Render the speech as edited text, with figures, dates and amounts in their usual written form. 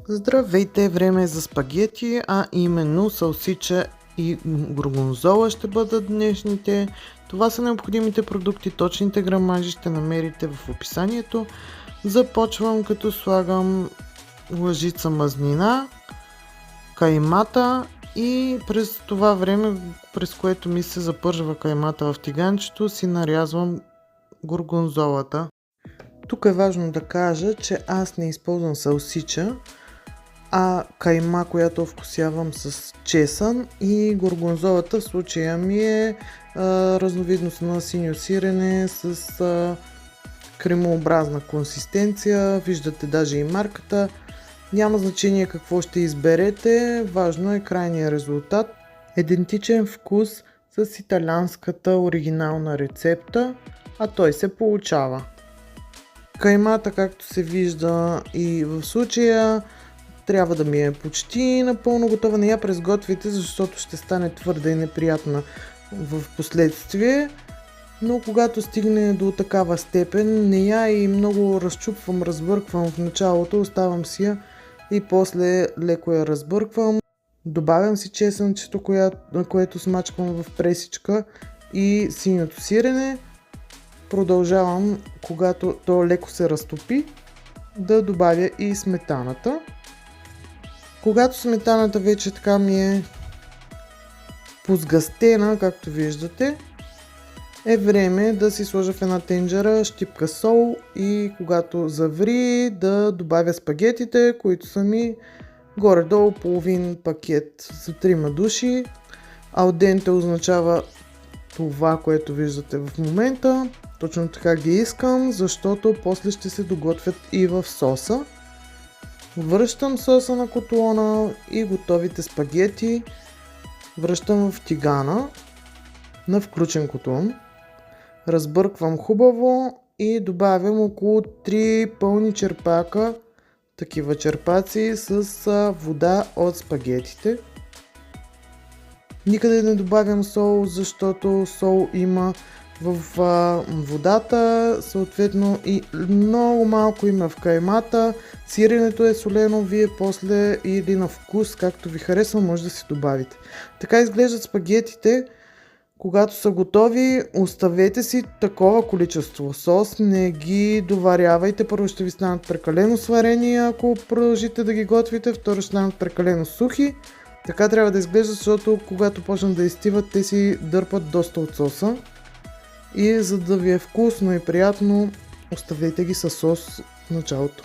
Здравейте, време е за спагети, а именно салсича и горгонзола ще бъдат днешните. Това са необходимите продукти, точните грамажи ще намерите в описанието. Започвам като слагам лъжица мазнина, каймата и през това време, през което ми се запържва каймата в тиганчето, си нарязвам горгонзолата. Тук е важно да кажа, че аз не използвам салсича, а кайма, която вкусявам с чесън, и горгонзолата в случая ми е разновидност на синьо сирене с кремообразна консистенция. Виждате даже и марката. Няма значение какво ще изберете, важно е крайният резултат. Идентичен вкус с италианската оригинална рецепта, а той се получава. Каймата, както се вижда и в случая, трябва да ми е почти напълно готова. Не я презготвите, защото ще стане твърда и неприятна в последствие. Но когато стигне до такава степен, не я и много разчупвам, разбърквам в началото, оставам си я и после леко я разбърквам. Добавям си чесънчето, което смачквам в пресичка, и синьото сирене. Продължавам, когато то леко се разтопи, да добавя и сметаната. Когато сметаната вече така ми е позгъстена, както виждате, е време да си сложа в една тенджера щипка сол и когато заври да добавя спагетите, които са ми горе-долу половин пакет за 3 души. Ал денте означава това, което виждате в момента. Точно така ги искам, защото после ще се доготвят и в соса. Връщам соса на котлона и готовите спагети връщам в тигана на включен котлон. Разбърквам хубаво и добавям около 3 пълни черпака, такива черпаци с вода от спагетите. Никъде не добавям сол, защото сол има в водата, съответно и много малко има в каймата. Сиренето е солено, вие после или на вкус, както ви харесва, може да си добавите. Така изглеждат спагетите. Когато са готови, оставете си такова количество сос, не ги доварявайте, първо ще ви станат прекалено сварени, ако продължите да ги готвите, второ ще станат прекалено сухи. Така трябва да изглеждат, защото когато почнат да изстиват, те си дърпат доста от соса. И за да ви е вкусно и приятно, оставете ги със сос в началото.